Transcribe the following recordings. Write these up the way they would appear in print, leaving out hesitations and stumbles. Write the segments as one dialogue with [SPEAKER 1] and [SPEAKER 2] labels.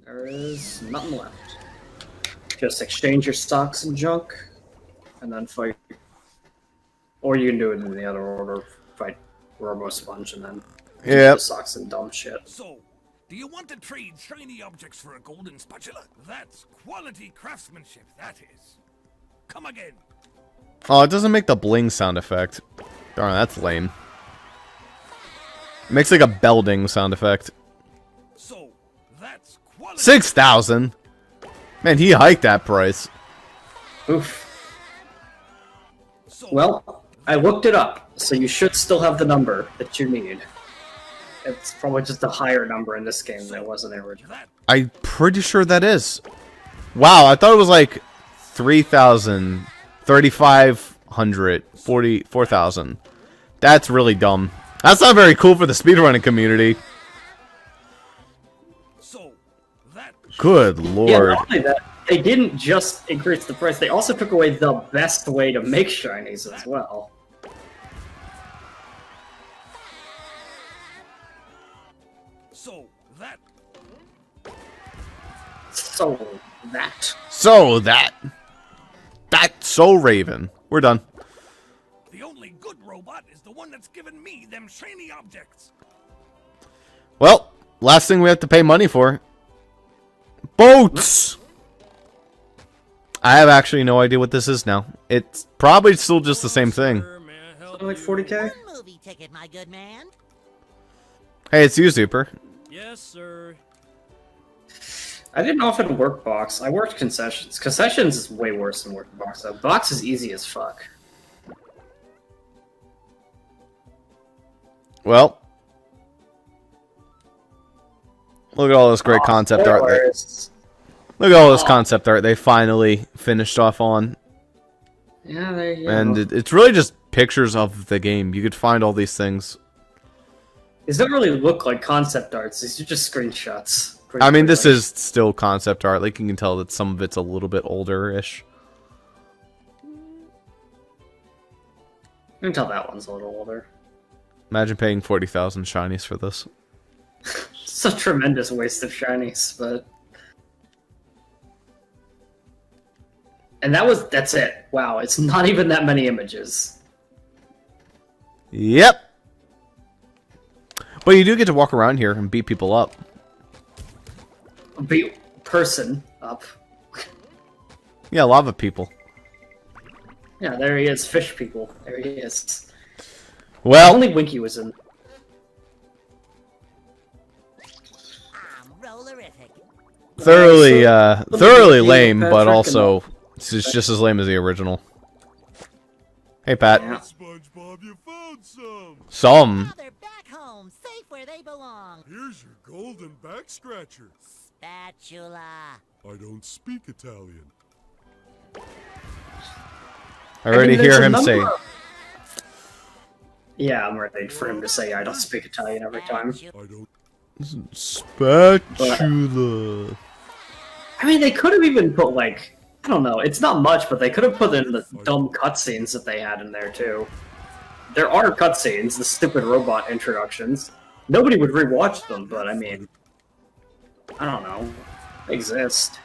[SPEAKER 1] There is nothing left. Just exchange your stocks and junk, and then fight. Or you can do it in the other order. Fight Robo Sponge and then
[SPEAKER 2] Yeah.
[SPEAKER 1] the stocks and dumb shit.
[SPEAKER 3] So, do you want to trade shiny objects for a golden spatula? That's quality craftsmanship, that is. Come again.
[SPEAKER 2] Oh, it doesn't make the bling sound effect. Darn, that's lame. It makes like a belding sound effect.
[SPEAKER 3] So, that's quality.
[SPEAKER 2] 6,000. Man, he hiked that price.
[SPEAKER 1] Oof.
[SPEAKER 3] So,
[SPEAKER 1] Well, I looked it up, so you should still have the number that you need. It's probably just a higher number in this game than it was in the original.
[SPEAKER 3] that
[SPEAKER 2] I'm pretty sure that is. Wow, I thought it was like 3,000, 3,500, 44,000. That's really dumb. That's not very cool for the speedrunning community.
[SPEAKER 3] so that
[SPEAKER 2] Good
[SPEAKER 1] Yeah,
[SPEAKER 2] lord.
[SPEAKER 1] not only that, they didn't just increase the price, they also took away the best way to make shinies as well.
[SPEAKER 3] so that
[SPEAKER 1] So, that.
[SPEAKER 2] So that's so Raven. We're done.
[SPEAKER 3] the only good robot is the one that's given me them shiny objects.
[SPEAKER 2] Well, last thing we have to pay money for. Boats! I have actually no idea what this is now. It's probably still just the same thing.
[SPEAKER 3] Sir, may I help
[SPEAKER 1] Something like
[SPEAKER 3] you?
[SPEAKER 1] 40k?
[SPEAKER 4] One movie ticket, my good man.
[SPEAKER 2] Hey, it's you, Super.
[SPEAKER 3] Yes, sir.
[SPEAKER 1] I didn't often work box. I worked concessions. Concessions is way worse than working box, though. Box is easy as fuck.
[SPEAKER 2] Well. Look at all this great concept art.
[SPEAKER 1] Spoilers.
[SPEAKER 2] Look at all this concept art they finally finished off on.
[SPEAKER 1] Yeah, there you
[SPEAKER 2] And
[SPEAKER 1] go.
[SPEAKER 2] it's really just pictures of the game. You could find all these things.
[SPEAKER 1] These don't really look like concept arts. These are just screenshots.
[SPEAKER 2] I mean, this is still concept art. Like, you can tell that some of it's a little bit older-ish.
[SPEAKER 1] You can tell that one's a little older.
[SPEAKER 2] Imagine paying 40,000 shinies for this.
[SPEAKER 1] It's a tremendous waste of shinies, but... And that's it. Wow, it's not even that many images.
[SPEAKER 2] Yep. But you do get to walk around here and beat people up.
[SPEAKER 1] Beat person up.
[SPEAKER 2] Yeah, lava people.
[SPEAKER 1] Yeah, there he is. Fish people. There he is.
[SPEAKER 2] Well,
[SPEAKER 1] Only Winky was in.
[SPEAKER 4] I'm rollerific.
[SPEAKER 2] thoroughly
[SPEAKER 1] me
[SPEAKER 2] lame,
[SPEAKER 1] give
[SPEAKER 2] but
[SPEAKER 1] Patrick
[SPEAKER 2] also it's just as lame as the original. Hey, Pat.
[SPEAKER 1] Yeah.
[SPEAKER 5] Spongebob, you found some!
[SPEAKER 2] Some.
[SPEAKER 4] Now they're back home, safe where they belong.
[SPEAKER 5] Here's your golden back scratcher.
[SPEAKER 4] Spatula.
[SPEAKER 5] I don't speak Italian.
[SPEAKER 2] I already
[SPEAKER 1] there's
[SPEAKER 2] hear
[SPEAKER 1] a
[SPEAKER 2] him
[SPEAKER 1] number
[SPEAKER 2] say,
[SPEAKER 1] of- Yeah, I'm ready for him to say I don't speak Italian every time.
[SPEAKER 5] I don't.
[SPEAKER 2] Spatula.
[SPEAKER 1] I mean, they could have even put, like, I don't know, it's not much, but they could have put in the dumb cutscenes that they had in there, too. There are cutscenes, the stupid robot introductions. Nobody would rewatch them, but I mean, I don't know. They exist.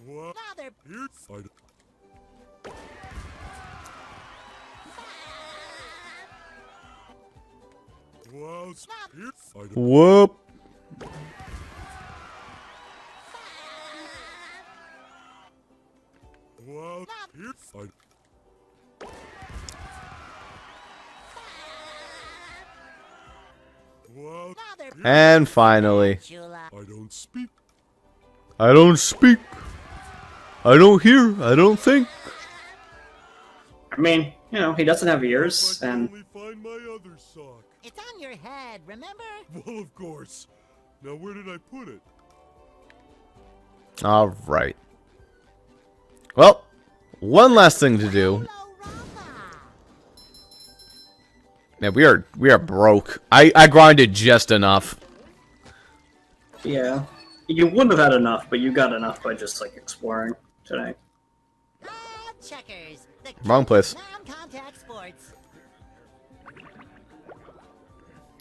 [SPEAKER 5] What?
[SPEAKER 4] Now they're
[SPEAKER 5] Here? I don't. Wow, here? I don't.
[SPEAKER 2] Whoop.
[SPEAKER 5] Wow, here? I don't. Wow,
[SPEAKER 4] now they're
[SPEAKER 2] And finally,
[SPEAKER 4] spatula.
[SPEAKER 5] I don't speak.
[SPEAKER 2] I don't speak. I don't hear. I don't think.
[SPEAKER 1] I mean, you know, he doesn't have ears,
[SPEAKER 5] If I can
[SPEAKER 1] and
[SPEAKER 5] only find my other sock.
[SPEAKER 4] It's on your head, remember?
[SPEAKER 5] Well, of course. Now, where did I put it?
[SPEAKER 2] All right. Well, one last thing to do.
[SPEAKER 4] Colorama.
[SPEAKER 2] Yeah, we are broke. I grinded just enough.
[SPEAKER 1] yeah. You wouldn't have had enough, but you got enough by just, like, exploring today.
[SPEAKER 4] Checkers. The
[SPEAKER 2] Wrong place.
[SPEAKER 4] non-contact sports.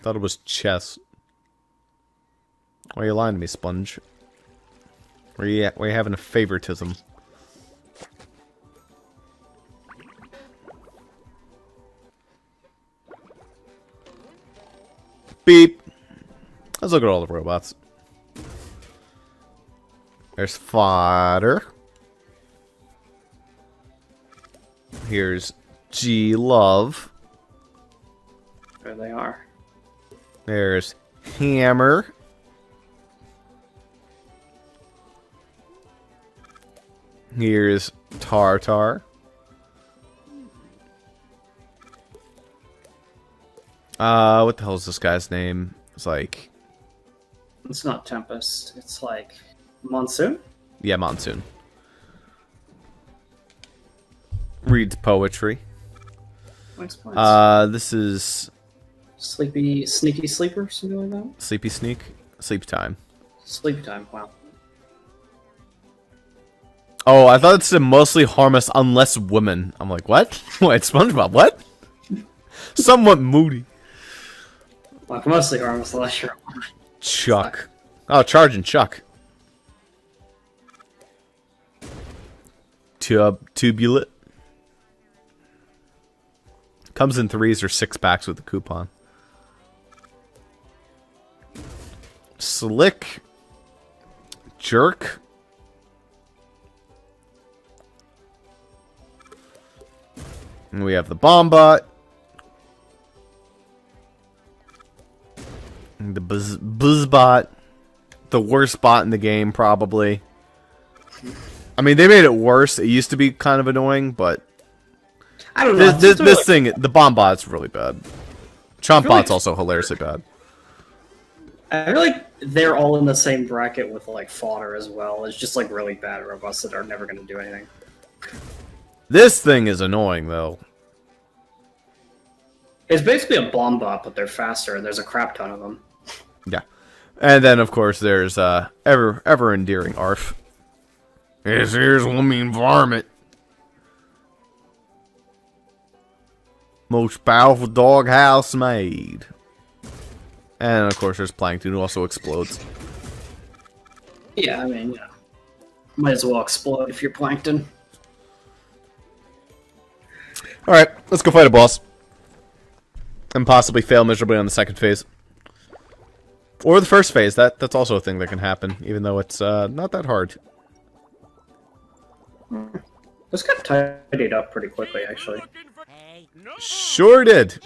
[SPEAKER 2] Thought it was chess. Why are you lying to me, Sponge? Where you at? Where you having a favoritism? Beep. Let's look at all the robots. There's fodder. Here's G-Love.
[SPEAKER 1] There they are.
[SPEAKER 2] There's Hammer. Here's Tartar. What the hell is this guy's name? It's like...
[SPEAKER 1] It's not Tempest. It's like... Monsoon?
[SPEAKER 2] Yeah, Monsoon. Reads poetry.
[SPEAKER 1] Thanks, points.
[SPEAKER 2] This is...
[SPEAKER 1] Sleepy... Sneaky Sleeper? Something like that?
[SPEAKER 2] Sleepy Sneak? Sleep Time.
[SPEAKER 1] Sleep Time, wow.
[SPEAKER 2] Oh, I thought it said mostly harmless unless women. I'm like, what? Wait, SpongeBob, what? Somewhat moody.
[SPEAKER 1] Like, mostly harmless unless you're...
[SPEAKER 2] Chuck. Oh, Charging Chuck. Tubulet. Comes in 3s or 6-packs with the coupon. Slick. Jerk. And we have the Bombot. The Buzzbot. The worst bot in the game, probably. I mean, they made it worse. It used to be kind of annoying, but...
[SPEAKER 1] I don't know.
[SPEAKER 2] This thing, the Bombot's really bad. Chompbot's also hilariously bad.
[SPEAKER 1] I feel like they're all in the same bracket with, like, fodder as well. It's just, like, really bad robots that are never going to do anything.
[SPEAKER 2] This thing is annoying, though.
[SPEAKER 1] It's basically a bomb bot, but they're faster, and there's a crap ton of them.
[SPEAKER 2] Yeah. And then, of course, there's ever endearing Arf. Yes, here's one mean varmint. Most powerful doghouse made. And, of course, there's Plankton, who also explodes.
[SPEAKER 1] Yeah, I mean, yeah. Might as well explode if you're Plankton.
[SPEAKER 2] Alright, let's go fight a boss. And possibly fail miserably on the second phase. Or the first phase. That's also a thing that can happen, even though it's not that hard.
[SPEAKER 1] This got tidied up pretty quickly, actually.
[SPEAKER 4] Hey,
[SPEAKER 2] Sure did.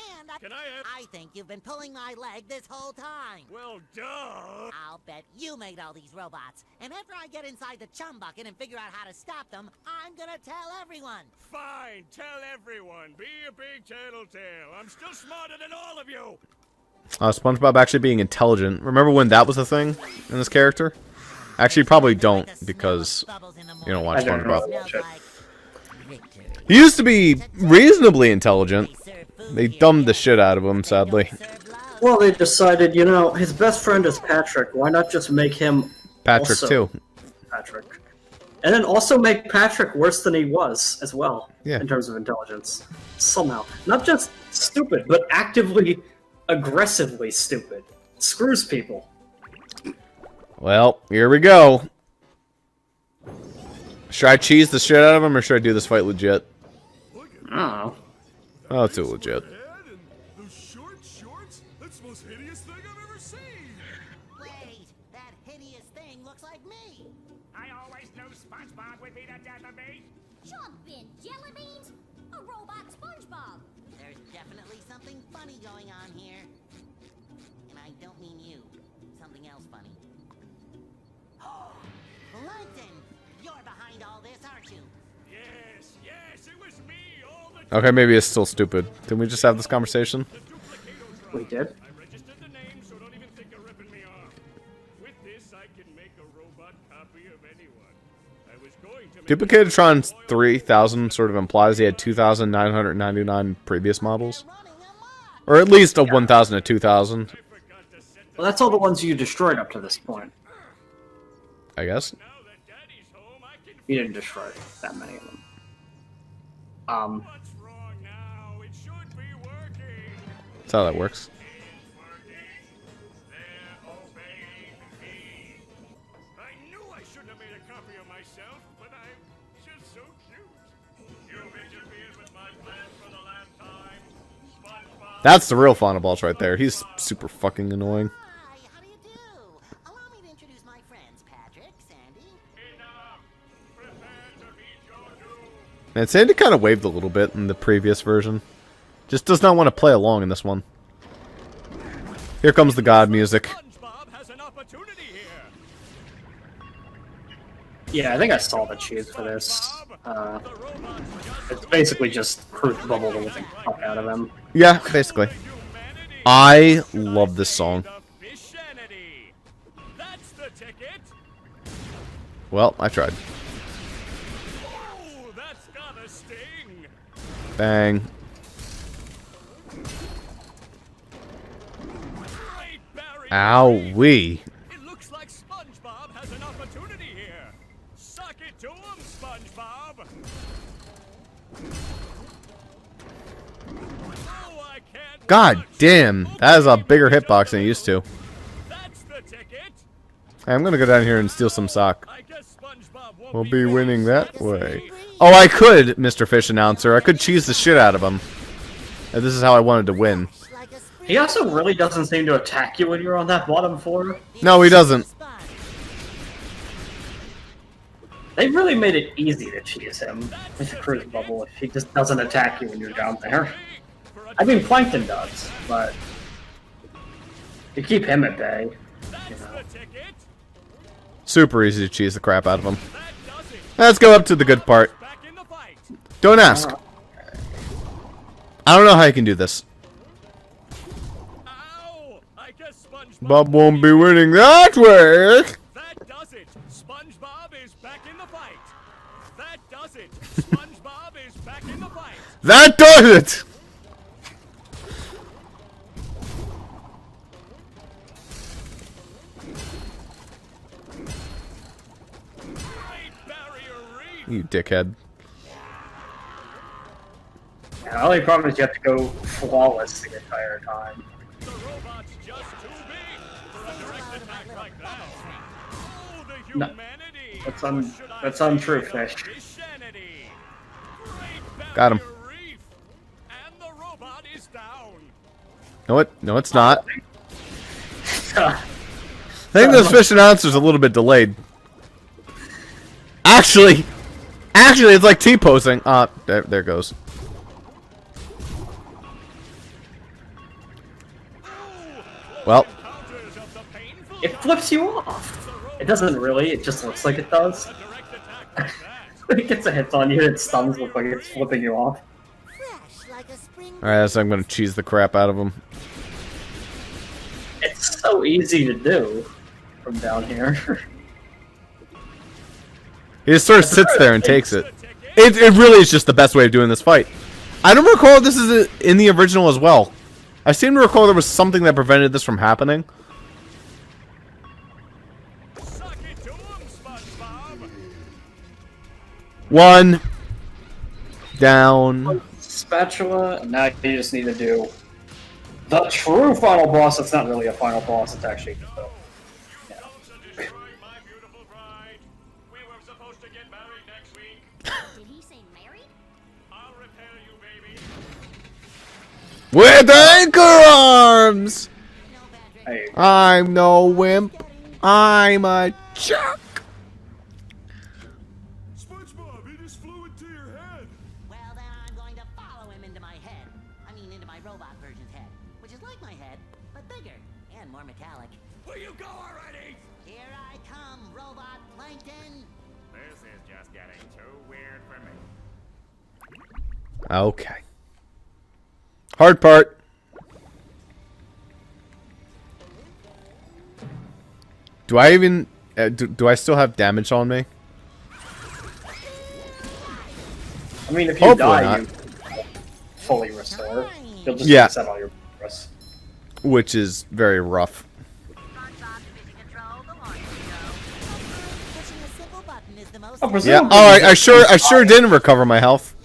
[SPEAKER 4] and I think you've been pulling my leg this whole time.
[SPEAKER 3] Well, duh.
[SPEAKER 4] I'll bet you made all these robots. And after I get inside the chum bucket and figure out how to stop them, I'm gonna tell everyone.
[SPEAKER 3] Fine, tell everyone. Be a big tattletale. I'm still smarter than all of you.
[SPEAKER 2] SpongeBob actually being intelligent. Remember when that was a thing in this character? Actually, you probably don't, because you don't watch
[SPEAKER 1] I don't know.
[SPEAKER 2] SpongeBob.
[SPEAKER 1] Shit.
[SPEAKER 2] He used to be reasonably intelligent. They dumbed the shit out of him, sadly.
[SPEAKER 1] Well, they decided, you know, his best friend is Patrick. Why not just make him
[SPEAKER 2] Patrick,
[SPEAKER 1] also
[SPEAKER 2] too.
[SPEAKER 1] Patrick? And then also make Patrick worse than he was, as well,
[SPEAKER 2] Yeah.
[SPEAKER 1] in terms of intelligence. Somehow. Not just stupid, but actively, aggressively stupid. Screws people.
[SPEAKER 2] Well, here we go. Should I cheese the shit out of him, or should I do this fight legit?
[SPEAKER 1] I don't know.
[SPEAKER 2] Oh, it's too legit.
[SPEAKER 5] Head and those short shorts? That's the most hideous thing I've ever seen.
[SPEAKER 4] Wait, that hideous thing looks like me.
[SPEAKER 3] I always knew SpongeBob would be the death of me.
[SPEAKER 6] Jumpin' jelly beans? A robot SpongeBob.
[SPEAKER 4] There's definitely something funny going on here. And I don't mean you. Something else funny. Plankton! You're behind all this, aren't you?
[SPEAKER 3] Yes, yes, it was me all the
[SPEAKER 2] Okay, maybe it's still stupid. Didn't we just have this conversation?
[SPEAKER 1] We did?
[SPEAKER 3] I registered the name, so don't even think of ripping me off. With this, I can make a robot copy of anyone. I was going to make
[SPEAKER 2] Duplicatedtron 3000 sort of implies he had 2,999 previous models.
[SPEAKER 4] Running amok!
[SPEAKER 2] Or at least a 1,000 to 2,000,
[SPEAKER 3] forgot to set
[SPEAKER 1] Well, that's all the ones you destroyed up to this point.
[SPEAKER 2] I guess.
[SPEAKER 3] now that Daddy's home, I can
[SPEAKER 1] You didn't destroy that many of them.
[SPEAKER 3] what's wrong now? It should be working.
[SPEAKER 2] That's how that works.
[SPEAKER 3] It's working. They're obeying me. copy of myself, but I'm just so cute. You've interfered with my plans for the last time. SpongeBob.
[SPEAKER 2] That's the real final boss right there. He's super fucking annoying.
[SPEAKER 4] Hi, how do you do? Allow me to introduce my friends, Patrick, Sandy.
[SPEAKER 3] Enough. Prepare to meet your doom.
[SPEAKER 2] And Sandy kind of waved a little bit in the previous version. Just does not want to play along in this one. Here comes the god music.
[SPEAKER 3] SpongeBob has an opportunity here.
[SPEAKER 1] Yeah, I think I saw the cheese for this. It's basically just Cruise Bubble with the fuck out of him.
[SPEAKER 2] Yeah, basically. I love this song.
[SPEAKER 3] That's the ticket.
[SPEAKER 2] Well, I tried.
[SPEAKER 3] Oh, that's gotta sting.
[SPEAKER 2] Bang.
[SPEAKER 3] Great Barry.
[SPEAKER 2] Owie.
[SPEAKER 3] It looks like SpongeBob has an opportunity here. Suck it to him, SpongeBob. Oh, I can't
[SPEAKER 2] God
[SPEAKER 3] watch.
[SPEAKER 2] damn. That is a bigger hitbox than it used to.
[SPEAKER 3] That's the ticket.
[SPEAKER 2] Hey, I'm gonna go down here and steal some sock.
[SPEAKER 3] I guess SpongeBob won't
[SPEAKER 2] We'll be
[SPEAKER 3] ready.
[SPEAKER 2] winning that way. Oh, I could, Mr. Fish Announcer. I could cheese the shit out of him. And this is how I wanted to win.
[SPEAKER 4] Like a spring
[SPEAKER 1] He also really doesn't seem to attack you when you're on that bottom floor.
[SPEAKER 2] No, he doesn't.
[SPEAKER 4] sponge.
[SPEAKER 1] They really made it easy to cheese him with the Cruise Bubble if he just doesn't attack you when you're down there. I mean, Plankton does, but you keep him at bay. You know.
[SPEAKER 3] The ticket.
[SPEAKER 2] Super easy to cheese the crap out of him.
[SPEAKER 3] That does it.
[SPEAKER 2] Let's go up to the good part.
[SPEAKER 3] Back in the fight.
[SPEAKER 2] Don't ask. I don't know how you can do this.
[SPEAKER 3] Ow! I guess SpongeBob
[SPEAKER 2] Bob won't be winning that way.
[SPEAKER 3] That does it. SpongeBob is back in the fight. That does it. SpongeBob is back in the fight.
[SPEAKER 2] That does it.
[SPEAKER 3] Great Barrier Reef.
[SPEAKER 2] You dickhead.
[SPEAKER 1] The only problem is you have to go flawless the entire time.
[SPEAKER 3] The robot's just too big for a direct attack like that. Oh, the
[SPEAKER 1] No.
[SPEAKER 3] humanity.
[SPEAKER 1] That's
[SPEAKER 3] Or
[SPEAKER 1] un-
[SPEAKER 3] should I
[SPEAKER 1] that's
[SPEAKER 3] say
[SPEAKER 1] untrue,
[SPEAKER 3] the
[SPEAKER 1] Fish.
[SPEAKER 3] fishanity? Great
[SPEAKER 2] Got him.
[SPEAKER 3] Barrier Reef. And the robot is down.
[SPEAKER 2] No, no, it's not.
[SPEAKER 1] Uh,
[SPEAKER 2] I think this fish announcer's a little bit delayed. Actually, it's like T-posing. There goes. Well,
[SPEAKER 3] Encounters of the painful
[SPEAKER 1] it flips you off. It doesn't really, it just looks like it does.
[SPEAKER 3] direct attack like that.
[SPEAKER 1] It gets a hit on you, it stuns look like it's flipping you off.
[SPEAKER 4] Fresh like a spring.
[SPEAKER 2] alright, so I'm gonna cheese the crap out of him.
[SPEAKER 1] It's so easy to do from down here.
[SPEAKER 2] He just sort of sits there and takes it. It really is just the best way of doing this fight. I don't recall this is in the original as well. I seem to recall there was something that prevented this from happening.
[SPEAKER 3] Suck it to him, SpongeBob.
[SPEAKER 2] One. Down.
[SPEAKER 1] Spatula, and now you just need to do the true final boss. It's not really a final boss, it's actually just a...
[SPEAKER 3] Also destroyed my beautiful bride. We were supposed to get married next week.
[SPEAKER 6] Did he say married?
[SPEAKER 3] I'll repair you, baby.
[SPEAKER 2] With anchor arms!
[SPEAKER 1] Hey,
[SPEAKER 2] I'm no wimp. I'm a chuck.
[SPEAKER 5] SpongeBob, he just flew into your head.
[SPEAKER 4] Well, then I'm going to follow him into my head. I mean, into my robot version's head, which is like my head, but bigger and more metallic.
[SPEAKER 3] Will you go already?
[SPEAKER 4] Here I come, robot plankton.
[SPEAKER 3] This is just getting too weird for me.
[SPEAKER 2] Okay. Hard part. Do I even... do I still have damage on me?
[SPEAKER 1] I mean, if you
[SPEAKER 2] Hopefully
[SPEAKER 1] die,
[SPEAKER 2] not.
[SPEAKER 1] you fully restore. You'll just
[SPEAKER 2] Yeah.
[SPEAKER 1] reset all your progress.
[SPEAKER 2] Which is very rough.
[SPEAKER 4] Pushing a simple button is the most.
[SPEAKER 1] Oh,
[SPEAKER 2] Yeah.
[SPEAKER 1] presumably
[SPEAKER 2] Oh,
[SPEAKER 1] you
[SPEAKER 2] I
[SPEAKER 1] just
[SPEAKER 2] sure
[SPEAKER 1] die.
[SPEAKER 2] didn't recover my health.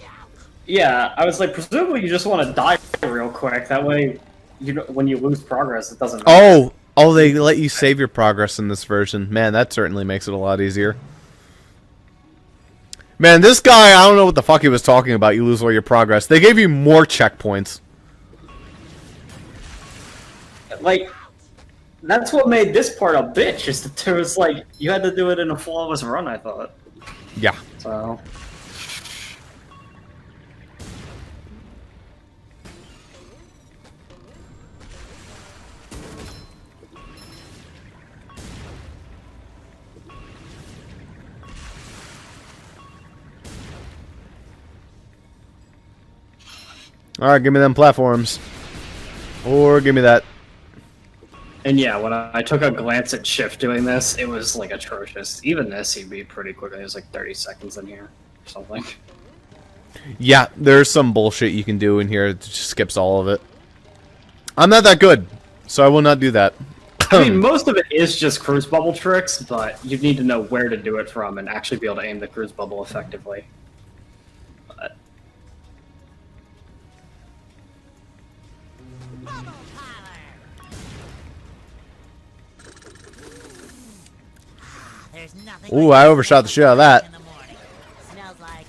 [SPEAKER 1] Yeah, I was like, presumably you just want to die real quick. That way, you know, when you lose progress, it doesn't matter.
[SPEAKER 2] Oh, they let you save your progress in this version. Man, that certainly makes it a lot easier. Man, this guy, I don't know what the fuck he was talking about. You lose all your progress. They gave you more checkpoints.
[SPEAKER 1] Like, that's what made this part a bitch, is that there was, like, you had to do it in a flawless run, I thought.
[SPEAKER 2] Yeah.
[SPEAKER 1] So...
[SPEAKER 2] Alright, give me them platforms. Or give me that.
[SPEAKER 1] And yeah, when I took a glance at Shift doing this, it was, like, atrocious. Even this, he beat pretty quickly. It was, like, 30 seconds in here, or something.
[SPEAKER 2] Yeah, there's some bullshit you can do in here. It just skips all of it. I'm not that good, so I will not do that.
[SPEAKER 1] I mean, most of it is just cruise bubble tricks, but you need to know where to do it from and actually be able to aim the cruise bubble effectively. But...
[SPEAKER 4] Bubble parlor. There's nothing.
[SPEAKER 2] Ooh,
[SPEAKER 4] like
[SPEAKER 2] I overshot the shit out of that.
[SPEAKER 4] in the morning. Smells like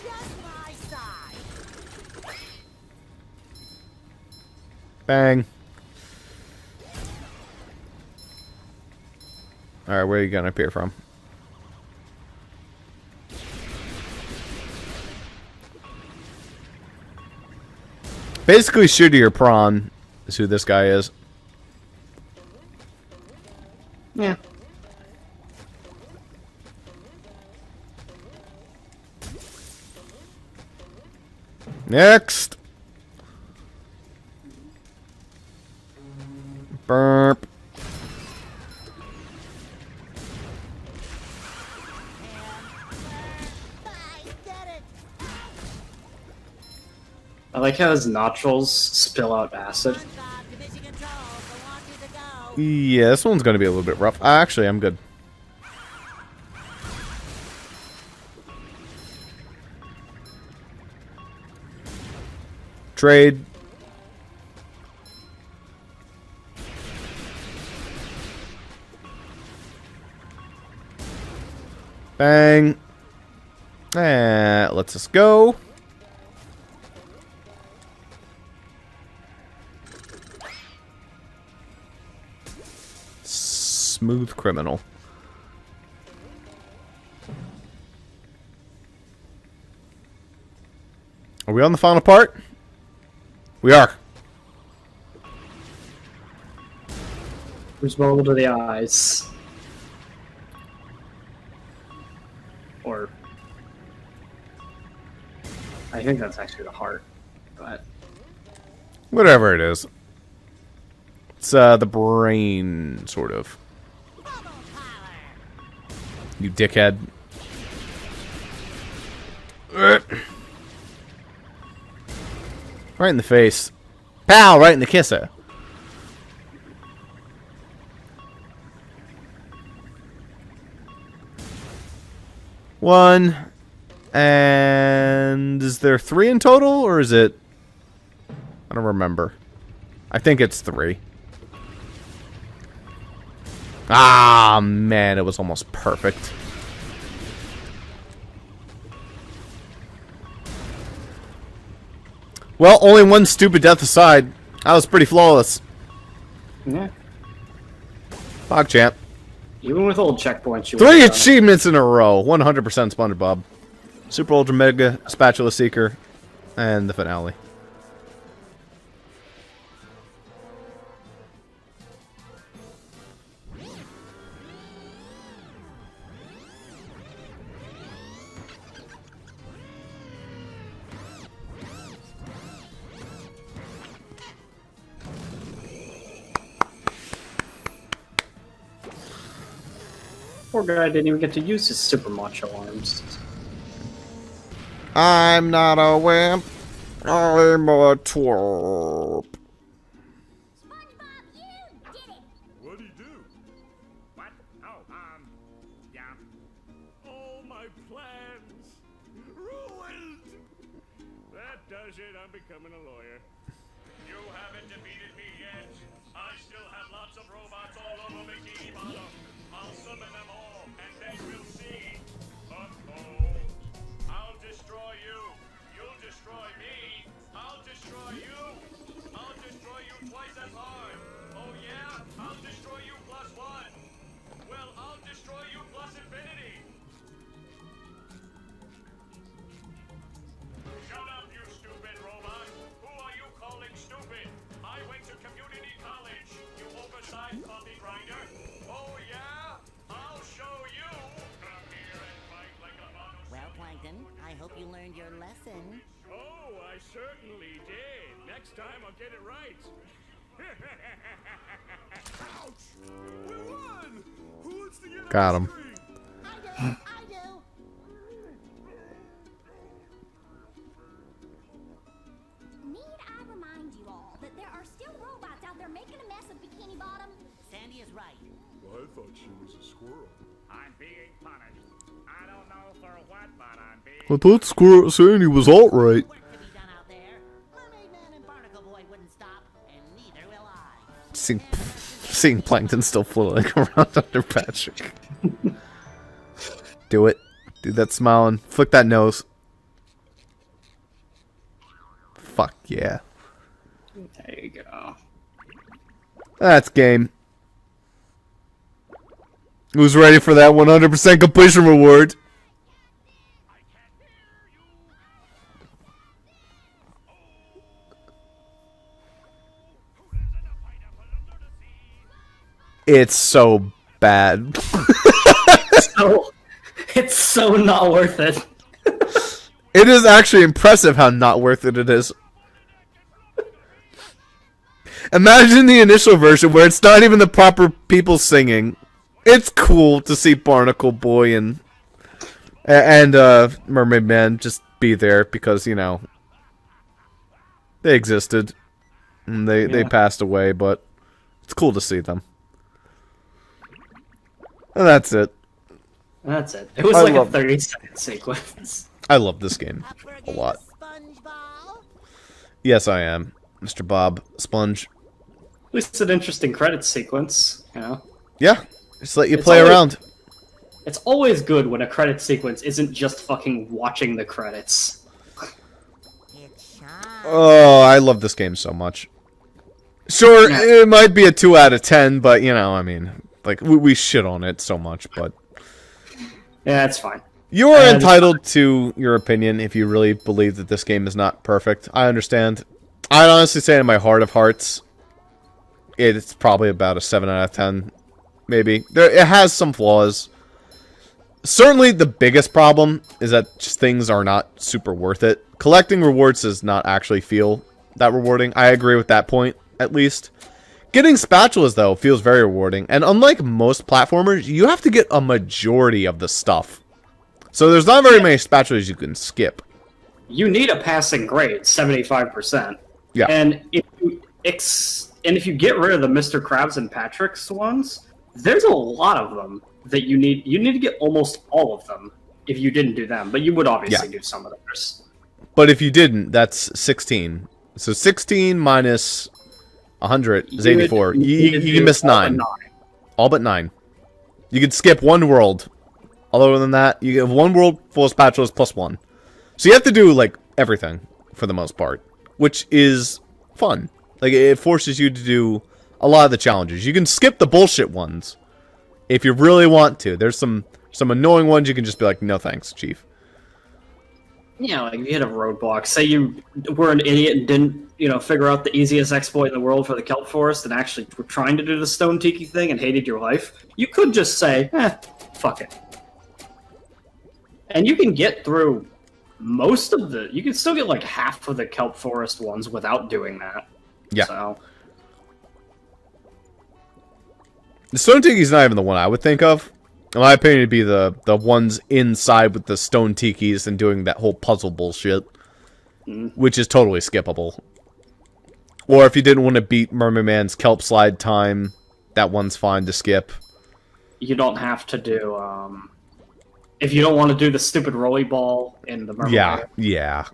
[SPEAKER 4] just my size.
[SPEAKER 2] Bang. Alright, where are you gonna appear from? Basically, Shooter your prawn is who this guy is.
[SPEAKER 1] Yeah.
[SPEAKER 2] Next. Burp.
[SPEAKER 4] I did it.
[SPEAKER 1] I like how his nostrils spill out acid.
[SPEAKER 4] SpongeBob, division control. I want you to go.
[SPEAKER 2] Yeah, this one's gonna be a little bit rough. Actually, I'm good. Trade. Bang. Let's just go. Smooth criminal. Are we on the final part? We are.
[SPEAKER 1] Cruise bubble to the eyes. Or... I think that's actually the heart, but...
[SPEAKER 2] Whatever it is. It's the brain, sort of.
[SPEAKER 4] Bubble parlor.
[SPEAKER 2] You dickhead. Right in the face. Pow! Right in the kisser. One. And is there 3 in total, or is it... I don't remember. I think it's 3. Ah, man, it was almost perfect. Well, only one stupid death aside. That was pretty flawless.
[SPEAKER 1] Yeah.
[SPEAKER 2] PogChamp.
[SPEAKER 1] Even with old checkpoints, you
[SPEAKER 2] 3
[SPEAKER 1] would've done it.
[SPEAKER 2] achievements in a row. 100% Spongebob. Super Ultra Mega Spatula Seeker. And the finale.
[SPEAKER 1] Poor guy didn't even get to use his super macho arms.
[SPEAKER 2] I'm not a wimp. I'm a twerp.
[SPEAKER 6] SpongeBob, you did it!
[SPEAKER 5] What'd he do?
[SPEAKER 3] What? Oh, yeah.
[SPEAKER 5] All my plans ruined.
[SPEAKER 3] That does it. I'm becoming a lawyer. You haven't defeated me yet. I still have lots of robots all over Bikini Bottom. I'll summon them all, and then we'll see
[SPEAKER 7] destroy me, I'll destroy you. I'll destroy you twice as hard. Oh yeah? I'll destroy you plus one. Well, I'll destroy you plus infinity. Shut up, you stupid robot. Who are you calling stupid? I went to community college, you oversized coffee grinder. Oh yeah? I'll show you. Come here and fight like a mono.
[SPEAKER 4] Well, Plankton, I hope you learned your lesson.
[SPEAKER 3] Oh, I certainly did. Next time I'll get it right.
[SPEAKER 5] Ouch! We won! Who wants to get
[SPEAKER 2] Got
[SPEAKER 5] ice
[SPEAKER 2] him.
[SPEAKER 5] cream?
[SPEAKER 4] I do.
[SPEAKER 6] Need I remind you all that there are still robots out there making a mess of Bikini Bottom?
[SPEAKER 4] Sandy is right.
[SPEAKER 5] Well, I thought she was a squirrel.
[SPEAKER 3] I'm being punished. I don't know for what, but I'm being...
[SPEAKER 2] I thought Squirrel Sandy was alt-right.
[SPEAKER 4] Work to be done out there. Mermaid Man and Barnacle Boy wouldn't stop, and neither will I.
[SPEAKER 2] Seeing Plankton still floating around under Patrick. Do it. Do that smiling. Flick that nose. Fuck yeah.
[SPEAKER 1] There you go.
[SPEAKER 2] That's game. Who's ready for that 100% completion reward? It's so bad.
[SPEAKER 1] So, it's so not worth it.
[SPEAKER 2] It is actually impressive how not worth it is. Imagine the initial version where it's not even the proper people singing. It's cool to see Barnacle Boy and Mermaid Man just be there because, you know, they existed. And they passed away, but it's cool to see them. And that's it.
[SPEAKER 1] That's it. It was
[SPEAKER 2] I
[SPEAKER 1] like a
[SPEAKER 2] love-
[SPEAKER 1] 30-second sequence.
[SPEAKER 2] I love this game
[SPEAKER 4] Up for a
[SPEAKER 2] a
[SPEAKER 4] game
[SPEAKER 2] lot.
[SPEAKER 4] of Spongebob?
[SPEAKER 2] Yes, I am. Mr. Bob Sponge.
[SPEAKER 1] At least it's an interesting credit sequence, you know?
[SPEAKER 2] Yeah, just let you
[SPEAKER 1] It's
[SPEAKER 2] play
[SPEAKER 1] always-
[SPEAKER 2] around.
[SPEAKER 1] It's always good when a credit sequence isn't just fucking watching the credits.
[SPEAKER 4] It shines.
[SPEAKER 2] Oh, I love this game so much. Sure,
[SPEAKER 1] Yeah.
[SPEAKER 2] it might be a 2 out of 10, but, you know, I mean, like, we shit on it so much, but...
[SPEAKER 1] Yeah, it's fine.
[SPEAKER 2] You are
[SPEAKER 1] And-
[SPEAKER 2] entitled to your opinion if you really believe that this game is not perfect. I understand. I'd honestly say in my heart of hearts, it's probably about a 7 out of 10, maybe. It has some flaws. Certainly the biggest problem is that just things are not super worth it. Collecting rewards does not actually feel that rewarding. I agree with that point, at least. Getting spatulas, though, feels very rewarding. And unlike most platformers, you have to get a majority of the stuff. So there's not very many spatulas you can skip.
[SPEAKER 1] You need a passing grade, 75%.
[SPEAKER 2] Yeah.
[SPEAKER 1] And if you get rid of the Mr. Krabs and Patrick's ones, there's a lot of them that you need. You need to get almost all of them if you didn't do them, but you would obviously do some of theirs.
[SPEAKER 2] But if you didn't, that's 16. So 16 minus 100 is
[SPEAKER 1] You would
[SPEAKER 2] 84.
[SPEAKER 1] need to
[SPEAKER 2] You
[SPEAKER 1] do
[SPEAKER 2] can miss
[SPEAKER 1] all but
[SPEAKER 2] 9. All but 9. You could skip one world. Other than that, you have one world full of spatulas plus 1. So you have to do, like, everything, for the most part. Which is fun. Like, it forces you to do a lot of the challenges. You can skip the bullshit ones if you really want to. There's some annoying ones you can just be like, no thanks, chief.
[SPEAKER 1] Yeah, like if you hit a roadblock. Say you were an idiot and didn't, figure out the easiest exploit in the world for the kelp forest and actually were trying to do the stone tiki thing and hated your life. You could just say, fuck it. And you can get through most of the... You can still get like half of the kelp forest ones without doing that.
[SPEAKER 2] Yeah.
[SPEAKER 1] So,
[SPEAKER 2] The stone tiki's not even the one I would think of. In my opinion, it'd be the ones inside with the stone tikis and doing that whole puzzle bullshit. Which is totally skippable. Or if you didn't want to beat Mermaid Man's kelp slide time, that one's fine to skip.
[SPEAKER 1] you don't have to do... if you don't want to do the stupid rolly ball in the mermaid.
[SPEAKER 2] Yeah.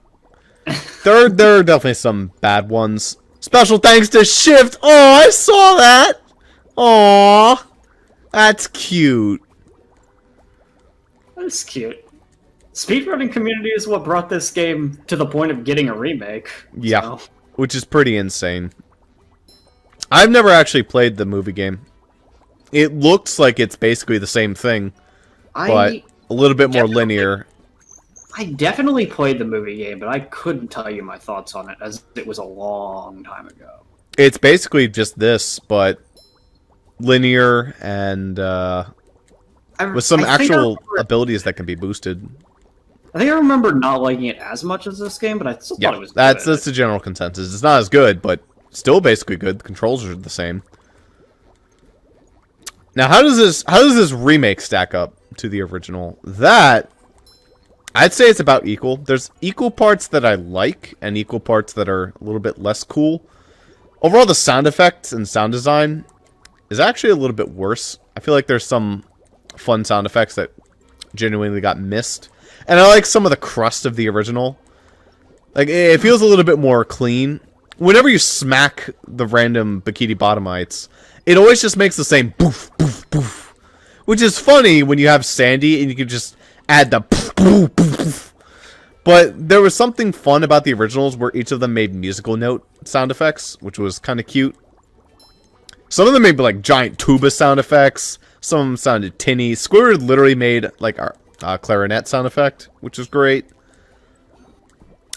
[SPEAKER 2] there are definitely some bad ones. Special thanks to Shift! Oh, I saw that! Aw, that's cute.
[SPEAKER 1] That's cute. speedrunning community is what brought this game to the point of getting a remake.
[SPEAKER 2] Yeah,
[SPEAKER 1] So.
[SPEAKER 2] which is pretty insane. I've never actually played the movie game. It looks like it's basically the same thing, but a little bit more linear.
[SPEAKER 1] I definitely played the movie game, but I couldn't tell you my thoughts on it, as it was a long time ago.
[SPEAKER 2] It's basically just this, but linear and with some actual abilities that can be boosted.
[SPEAKER 1] I think I remember not liking it as much as this game, but I still thought it was
[SPEAKER 2] that's
[SPEAKER 1] good.
[SPEAKER 2] the general consensus. It's not as good, but still basically good. The controls are the same. Now, how does this remake stack up to the original? That I'd say it's about equal. There's equal parts that I like and equal parts that are a little bit less cool. Overall, the sound effects and sound design is actually a little bit worse. I feel like there's some fun sound effects that genuinely got missed. And I like some of the crust of the original. Like, it feels a little bit more clean. Whenever you smack the random Bikini Bottomites, it always just makes the same boof, boof, boof. Which is funny when you have Sandy and you can just add the poof, poof, poof, poof. But there was something fun about the originals where each of them made musical note sound effects, which was kind of cute. Some of them made like giant tuba sound effects. Some of them sounded tinny. Squidward literally made like a clarinet sound effect, which was great.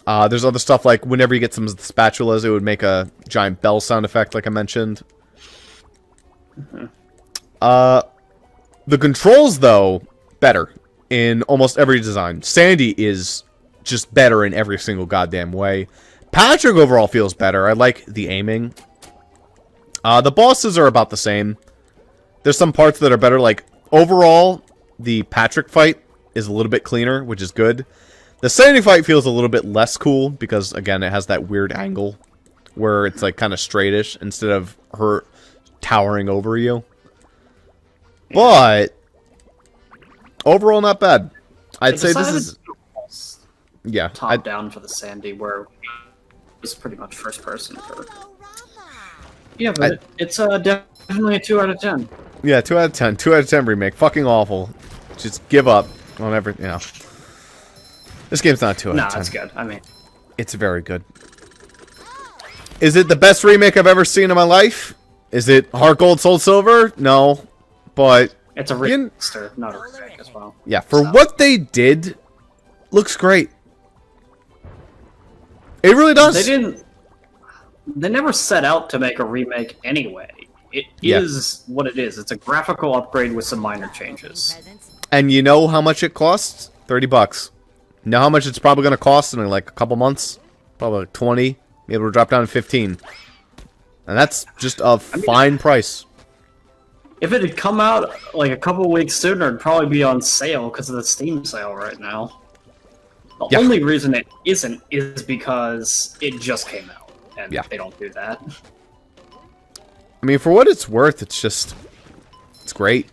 [SPEAKER 2] There's other stuff like whenever you get some of the spatulas, it would make a giant bell sound effect, like I mentioned. The controls, though, better in almost every design. Sandy is just better in every single goddamn way. Patrick overall feels better. I like the aiming. The bosses are about the same. There's some parts that are better. Like, overall, the Patrick fight is a little bit cleaner, which is good. The Sandy fight feels a little bit less cool because, again, it has that weird angle where it's, like, kind of straightish instead of her towering over you. But overall, not bad. I'd say this is... Yeah.
[SPEAKER 1] Top down for the Sandy, where it's pretty much first person for... Yeah, but it's definitely a 2 out of 10.
[SPEAKER 2] Yeah, 2 out of 10. 2 out of 10 remake. Fucking awful. Just give up on everything. You know. This game's not 2 out of 10.
[SPEAKER 1] Nah, it's good. I mean...
[SPEAKER 2] It's very good. Is it the best remake I've ever seen in my life? Is it Heart Gold, Soul Silver? No. But...
[SPEAKER 1] It's a remaster, not a remake as well.
[SPEAKER 2] Yeah, for what they did, looks great. It really does.
[SPEAKER 1] They never set out to make a remake anyway. It is what it is. It's a graphical upgrade with some minor changes.
[SPEAKER 2] And you know how much it costs? $30. You know how much it's probably going to cost in like a couple months? Probably like 20. Maybe it'll drop down to 15. And that's just a fine price.
[SPEAKER 1] If it had come out like a couple weeks sooner, it'd probably be on sale because of the Steam sale right now. The only reason it isn't is because it just came out, and they don't do that.
[SPEAKER 2] I mean, for what it's worth, it's great.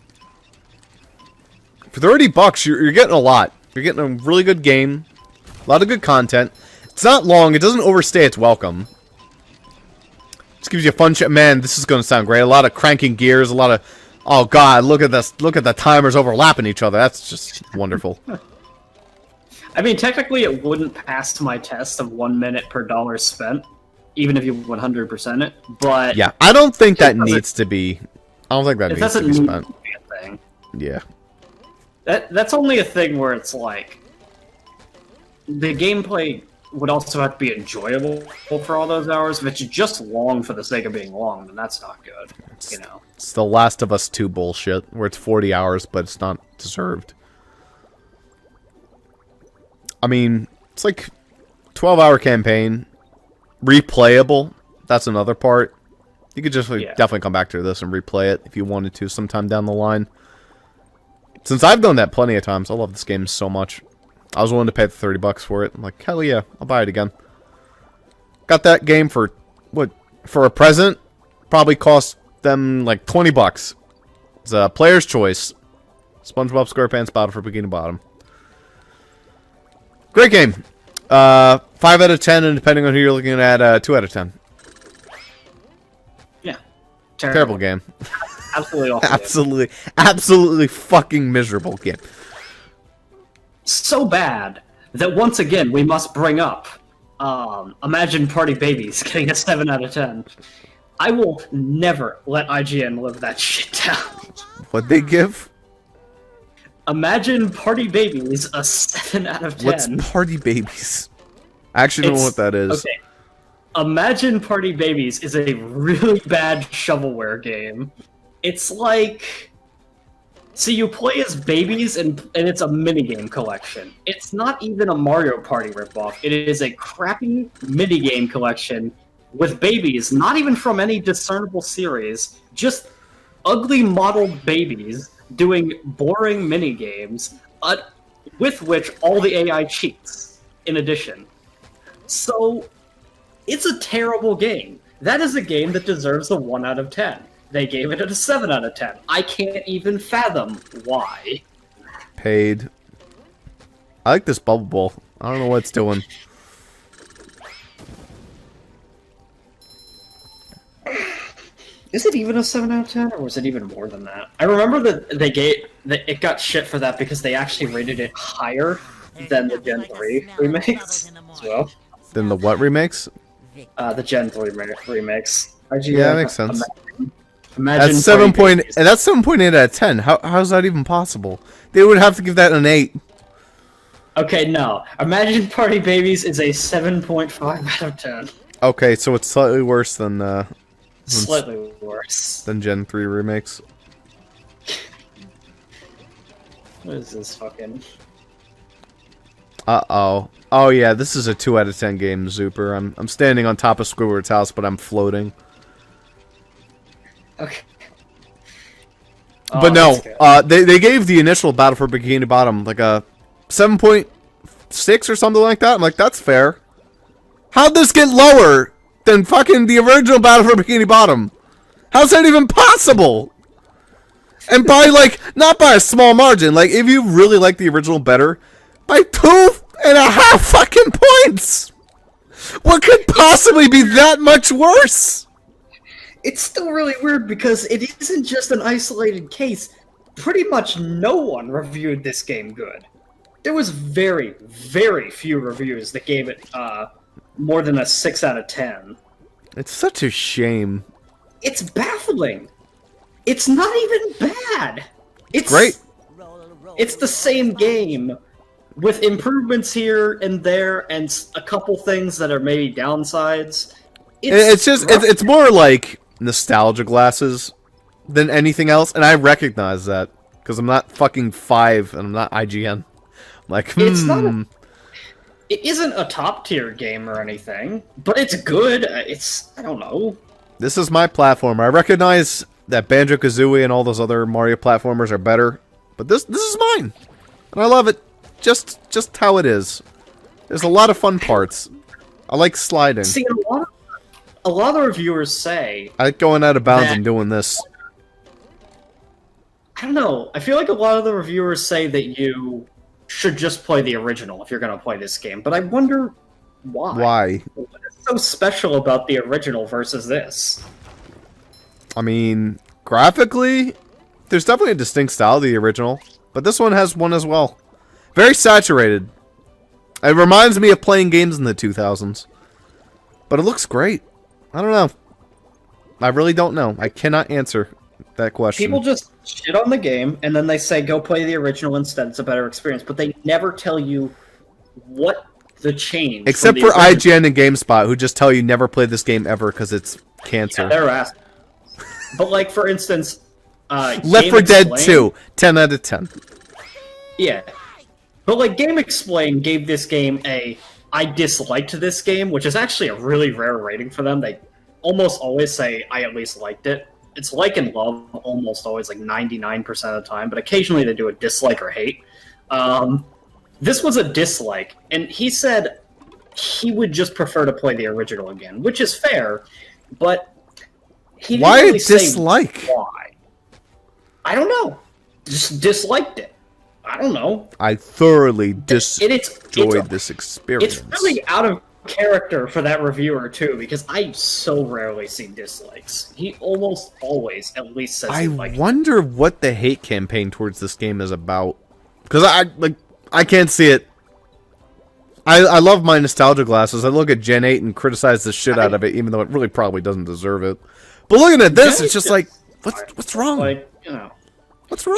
[SPEAKER 2] For $30, you're getting a lot. You're getting a really good game, a lot of good content. It's not long. It doesn't overstay its welcome. Just gives you a fun shit. Man, this is going to sound great. A lot of cranking gears, a lot of... Oh, God, look at this. Look at the timers overlapping each other. That's just wonderful.
[SPEAKER 1] I mean, technically, it wouldn't pass my test of 1 minute per dollar spent, even if you 100% it, but...
[SPEAKER 2] Yeah, I don't think that needs to be... I don't think that needs to be spent.
[SPEAKER 1] A thing.
[SPEAKER 2] Yeah.
[SPEAKER 1] That's only a thing where it's like... The gameplay would also have to be enjoyable for all those hours. If it's just long for the sake of being long, then that's not good, you know?
[SPEAKER 2] It's the Last of Us 2 bullshit, where it's 40 hours, but it's not deserved. I mean, it's like 12-hour campaign, replayable. That's another part. You could just definitely come back to this and replay it if you wanted to sometime down the line. Since I've done that plenty of times, I love this game so much. I was willing to pay the $30 for it. I'm like, hell yeah, I'll buy it again. Got that game for what? For a present, probably cost them like $20. It's a player's choice. SpongeBob SquarePants Battle for Bikini Bottom. Great game. 5 out of 10, and depending on who you're looking at, 2 out of 10.
[SPEAKER 1] Yeah.
[SPEAKER 2] Terrible game.
[SPEAKER 1] Absolutely awful.
[SPEAKER 2] Absolutely fucking miserable game.
[SPEAKER 1] so bad that once again we must bring up Imagine Party Babies getting a 7 out of 10. I will never let IGN live that shit down.
[SPEAKER 2] What'd they give?
[SPEAKER 1] Imagine Party Babies a 7 out of 10.
[SPEAKER 2] What's Party Babies? I actually don't know what that is.
[SPEAKER 1] Okay. Imagine Party Babies is a really bad shovelware game. It's like... So you play as babies, and it's a minigame collection. It's not even a Mario Party ripoff. It is a crappy minigame collection with babies, not even from any discernible series, just ugly modeled babies doing boring minigames, with which all the AI cheats, in addition. So, it's a terrible game. That is a game that deserves a 1 out of 10. They gave it a 7 out of 10. I can't even fathom why.
[SPEAKER 2] Paid. I like this bubble bowl. I don't know what it's doing.
[SPEAKER 1] Is it even a 7 out of 10, or was it even more than that? I remember that it got shit for that because they actually rated it higher than the Gen 3 remakes as well.
[SPEAKER 2] Then the what remakes?
[SPEAKER 1] The Gen 3 remakes.
[SPEAKER 2] Yeah, that makes sense.
[SPEAKER 1] Imagine
[SPEAKER 2] That's 7.8 out of 10. How's that even possible? They would have to give that an 8.
[SPEAKER 1] Okay, no. Imagine Party Babies is a 7.5 out of 10.
[SPEAKER 2] Okay, so it's slightly worse than
[SPEAKER 1] Slightly worse.
[SPEAKER 2] than Gen 3 remakes.
[SPEAKER 1] What is this fucking...
[SPEAKER 2] Uh-oh. Oh yeah, this is a 2 out of 10 game, Zuper. I'm standing on top of Squidward's house, but I'm floating.
[SPEAKER 1] Okay.
[SPEAKER 2] But no, they gave the initial Battle for Bikini Bottom like a 7.6 or something like that. I'm like, that's fair. How'd this get lower than fucking the original Battle for Bikini Bottom? How's that even possible? And by like, not by a small margin. Like, if you really like the original better, by 2.5 fucking points. What could possibly be that much worse?
[SPEAKER 1] It's still really weird because it isn't just an isolated case. Pretty much no one reviewed this game good. There was very, very few reviews that gave it more than a 6 out of 10.
[SPEAKER 2] It's such a shame.
[SPEAKER 1] It's baffling. It's not even bad. It's
[SPEAKER 2] great.
[SPEAKER 1] It's the same game with improvements here and there and a couple things that are maybe downsides.
[SPEAKER 2] It's more like nostalgia glasses than anything else, and I recognize that because I'm not fucking 5 and I'm not IGN. I'm like,
[SPEAKER 1] It's not it isn't a top tier game or anything, but it's good. I don't know.
[SPEAKER 2] This is my platform. I recognize that Banjo-Kazooie and all those other Mario platformers are better, but this is mine, and I love it just how it is. There's a lot of fun parts. I like sliding.
[SPEAKER 1] See, a lot of reviewers say...
[SPEAKER 2] I like going out of bounds and doing this.
[SPEAKER 1] I don't know. I feel like a lot of the reviewers say that you should just play the original if you're going to play this game, but I wonder why.
[SPEAKER 2] Why?
[SPEAKER 1] What is so special about the original versus this?
[SPEAKER 2] I mean, graphically, there's definitely a distinct style to the original, but this one has one as well. Very saturated. It reminds me of playing games in the 2000s. But it looks great. I don't know. I really don't know. I cannot answer that question.
[SPEAKER 1] People just shit on the game, and then they say, go play the original instead, it's a better experience. But they never tell you what the change...
[SPEAKER 2] Except for IGN and GameSpot, who just tell you never play this game ever because it's cancer.
[SPEAKER 1] Yeah, they're assholes. But, like, for instance...
[SPEAKER 2] Left 4 Dead 2, 10 out of 10.
[SPEAKER 1] Yeah. But, like, Game Explain gave this game a... I disliked this game, which is actually a really rare rating for them. They almost always say, I at least liked it. It's like and love almost always, like 99% of the time, but occasionally they do a dislike or hate. This was a dislike, and he said he would just prefer to play the original again, which is fair, but he didn't
[SPEAKER 2] why
[SPEAKER 1] really
[SPEAKER 2] dislike?
[SPEAKER 1] say why. I don't know. Just disliked it. I don't know.
[SPEAKER 2] I thoroughly enjoyed this experience.
[SPEAKER 1] It's really out of character for that reviewer, too, because I so rarely see dislikes. He almost always at least says
[SPEAKER 2] I
[SPEAKER 1] he liked it.
[SPEAKER 2] wonder what the hate campaign towards this game is about. Because I can't see it. I love my nostalgia glasses. I look at Gen 8 and criticize the shit out of it, even though it really probably doesn't deserve it. But looking at this, it's just like, what's wrong?
[SPEAKER 1] Like, you know,
[SPEAKER 2] What's wrong?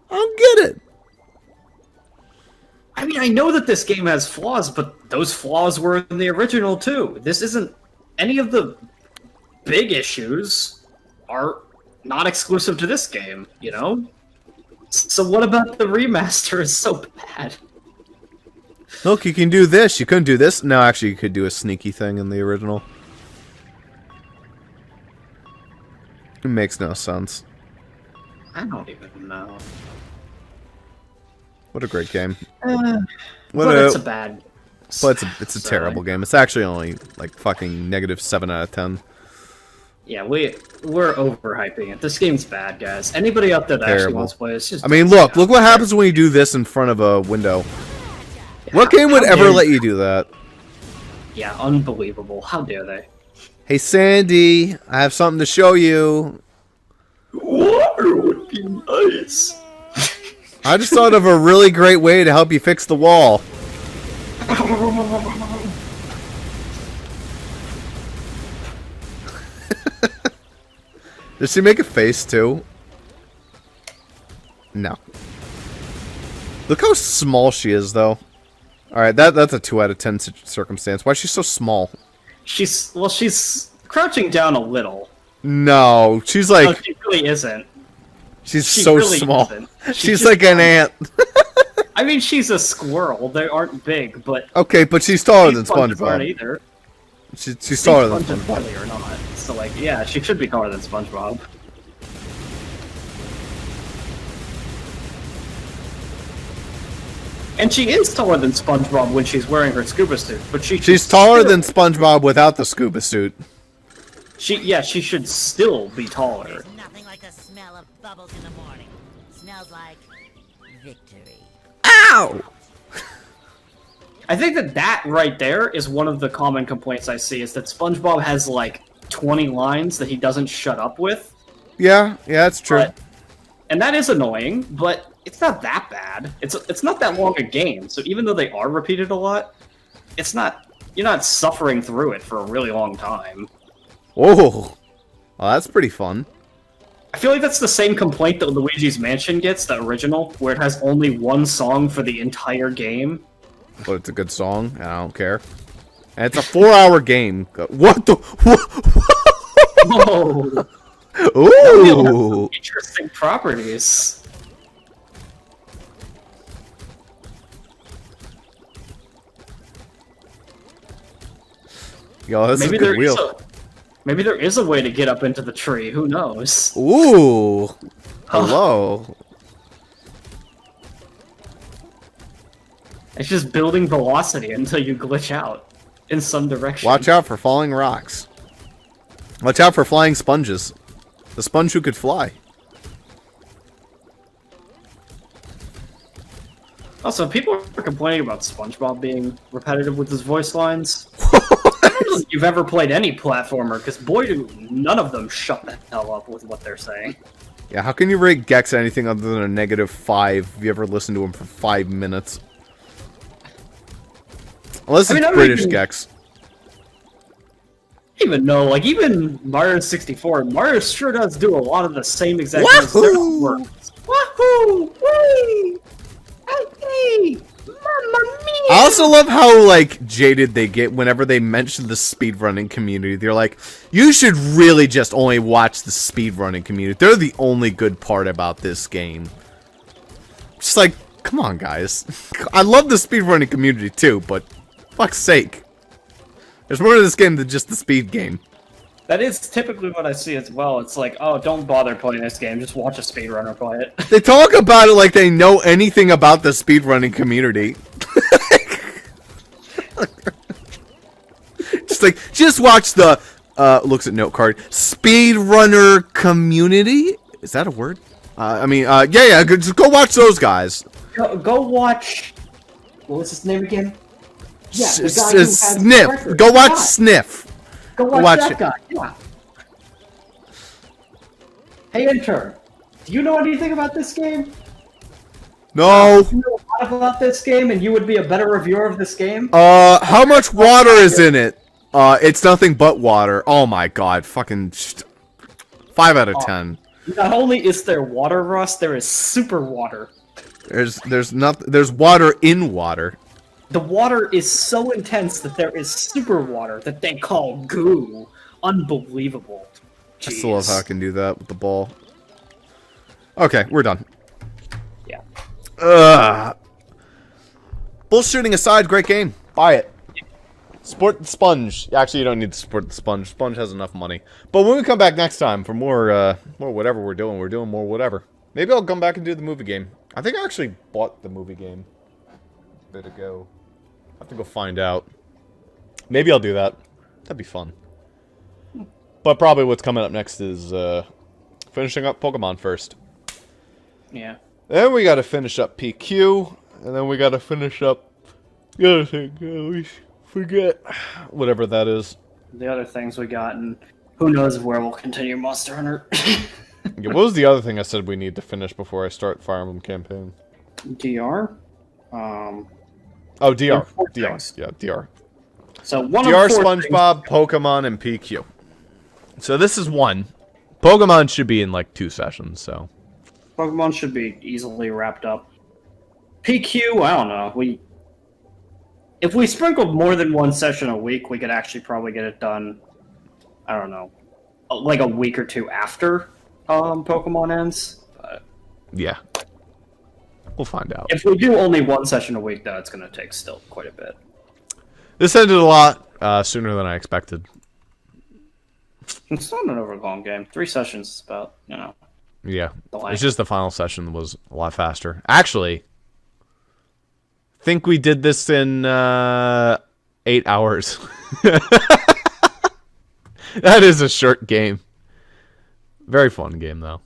[SPEAKER 2] I don't get it.
[SPEAKER 1] I mean, I know that this game has flaws, but those flaws were in the original too. This isn't any of the big issues are not exclusive to this game, you know? So what about the remaster is so bad?
[SPEAKER 2] Look, you can do this. You couldn't do this. No, actually, you could do a sneaky thing in the original. It makes no sense.
[SPEAKER 1] I don't even know.
[SPEAKER 2] What a great game.
[SPEAKER 1] But it's a bad...
[SPEAKER 2] But it's a terrible game. It's actually only like fucking -7 out of 10.
[SPEAKER 1] Yeah, we're overhyping it. This game's bad, guys. Anybody out there that actually wants to play it's just...
[SPEAKER 2] I mean, look what happens when you do this in front of a window.
[SPEAKER 1] Yeah,
[SPEAKER 2] What game would
[SPEAKER 1] how
[SPEAKER 2] ever
[SPEAKER 1] dare
[SPEAKER 2] let you do that?
[SPEAKER 1] Yeah, unbelievable. How dare they?
[SPEAKER 2] Hey, Sandy, I have something to show you.
[SPEAKER 1] Water would be nice.
[SPEAKER 2] I just thought of a really great way to help you fix the wall. Does she make a face too? No. Look how small she is, though. Alright, that's a 2 out of 10 circumstance. Why is she so small?
[SPEAKER 1] She's crouching down a little.
[SPEAKER 2] No, she's like...
[SPEAKER 1] No, she really isn't.
[SPEAKER 2] She's
[SPEAKER 1] She
[SPEAKER 2] so
[SPEAKER 1] really
[SPEAKER 2] small.
[SPEAKER 1] isn't.
[SPEAKER 2] She's
[SPEAKER 1] just
[SPEAKER 2] like an ant.
[SPEAKER 1] I mean, she's a squirrel. They aren't big, but...
[SPEAKER 2] Okay, but she's taller than
[SPEAKER 1] these sponges aren't
[SPEAKER 2] SpongeBob.
[SPEAKER 1] either.
[SPEAKER 2] She's taller than
[SPEAKER 1] Sponges
[SPEAKER 2] SpongeBob.
[SPEAKER 1] really are not. So, like, yeah, she should be taller than SpongeBob. And she is taller than SpongeBob when she's wearing her scuba suit, but
[SPEAKER 2] She's taller than SpongeBob without the scuba suit.
[SPEAKER 1] she should still be taller.
[SPEAKER 4] There's nothing like the smell of bubbles in the morning. Smells like victory.
[SPEAKER 2] Ow!
[SPEAKER 1] I think that right there is one of the common complaints I see, is that SpongeBob has like 20 lines that he doesn't shut up with.
[SPEAKER 2] Yeah, that's true.
[SPEAKER 1] And that is annoying, but it's not that bad. It's not that long a game, so even though they are repeated a lot, it's not, you're not suffering through it for a really long time.
[SPEAKER 2] Whoa. Well, that's pretty fun.
[SPEAKER 1] I feel like that's the same complaint that Luigi's Mansion gets, the original, where it has only one song for the entire game.
[SPEAKER 2] But it's a good song, and I don't care. And it's a 4-hour game. What the...
[SPEAKER 1] Whoa!
[SPEAKER 2] Ooh!
[SPEAKER 1] Interesting properties.
[SPEAKER 2] Yo, this
[SPEAKER 1] Maybe
[SPEAKER 2] is a good wheel.
[SPEAKER 1] Maybe there is a way to get up into the tree. Who knows?
[SPEAKER 2] Ooh! Hello.
[SPEAKER 1] It's just building velocity until you glitch out in some direction.
[SPEAKER 2] Watch out for falling rocks. Watch out for flying sponges. The sponge who could fly.
[SPEAKER 1] Also, people are complaining about SpongeBob being repetitive with his voice lines. I don't know if you've ever played any platformer, because boy, do none of them shut the hell up with what they're saying.
[SPEAKER 2] Yeah, how can you rate Gex anything other than a -5 if you ever listen to him for 5 minutes? Unless it's British
[SPEAKER 1] even,
[SPEAKER 2] Gex.
[SPEAKER 1] I don't even know, like, even Mario 64, Mario sure does do a lot of the same exact things. They're not words. Wahoo! Whee! Okay! Mamma mia!
[SPEAKER 2] I also love how, like, jaded they get whenever they mention the speedrunning community. They're like, you should really just only watch the speedrunning community. They're the only good part about this game. Just like, come on, guys. I love the speedrunning community, too, but fuck's sake. There's more to this game than just the speed game.
[SPEAKER 1] That is typically what I see as well. It's like, oh, don't bother playing this game. Just watch a speedrunner play it.
[SPEAKER 2] They talk about it like they know anything about the speedrunning community. just watch the, looks at note card, speedrunner community? Is that a word? Yeah, just go watch those guys.
[SPEAKER 1] Go watch... What was his name again? Yeah, the guy who has
[SPEAKER 2] Sniff.
[SPEAKER 1] records.
[SPEAKER 2] Go watch Sniff.
[SPEAKER 1] Go watch
[SPEAKER 2] watch
[SPEAKER 1] that
[SPEAKER 2] it.
[SPEAKER 1] guy, yeah. Hey, intern, do you know anything about this game?
[SPEAKER 2] No.
[SPEAKER 1] Do you know about this game, and you would be a better reviewer of this game.
[SPEAKER 2] How much water is in it? It's nothing but water. Oh my god, fucking 5 out of 10.
[SPEAKER 1] Not only is there water rust, there is super water.
[SPEAKER 2] There's water in water.
[SPEAKER 1] The water is so intense that there is super water that they call goo. Unbelievable.
[SPEAKER 2] I still love how I can do that with the ball. Okay, we're done.
[SPEAKER 1] Yeah.
[SPEAKER 2] Bullshitting aside, great game. Buy it. Sport the Sponge. Actually, you don't need to support the Sponge. Sponge has enough money. But when we come back next time for more whatever we're doing more whatever. Maybe I'll come back and do the movie game. I think I actually bought the movie game a bit ago. I have to go find out. Maybe I'll do that. That'd be fun. But probably what's coming up next is finishing up Pokemon first.
[SPEAKER 1] Yeah.
[SPEAKER 2] Then we gotta finish up PQ, and then we gotta finish up the other thing. I always forget whatever that is.
[SPEAKER 1] The other things we got, and who knows where we'll continue Monster Hunter.
[SPEAKER 2] Yeah, what was the other thing I said we need to finish before I start Fire Emblem campaign?
[SPEAKER 1] DR?
[SPEAKER 2] Oh, DR. DR.
[SPEAKER 1] Things.
[SPEAKER 2] Yeah, DR.
[SPEAKER 1] So one
[SPEAKER 2] DR,
[SPEAKER 1] of 4
[SPEAKER 2] SpongeBob, Pokemon, and PQ. So this is 1. Pokemon should be in like 2 sessions, so.
[SPEAKER 1] Pokemon should be easily wrapped up. PQ, I don't know. If we sprinkled more than 1 session a week, we could actually probably get it done, I don't know, like a week or 2 after Pokemon ends. But
[SPEAKER 2] Yeah. We'll find out.
[SPEAKER 1] if we do only 1 session a week, though, it's going to take still quite a bit.
[SPEAKER 2] This ended a lot sooner than I expected.
[SPEAKER 1] It's not an overlong game. 3 sessions is about, you know.
[SPEAKER 2] Yeah.
[SPEAKER 1] The length.
[SPEAKER 2] It's just the final session was a lot faster. Actually, I think we did this in 8 hours. That is a short game. Very fun game, though.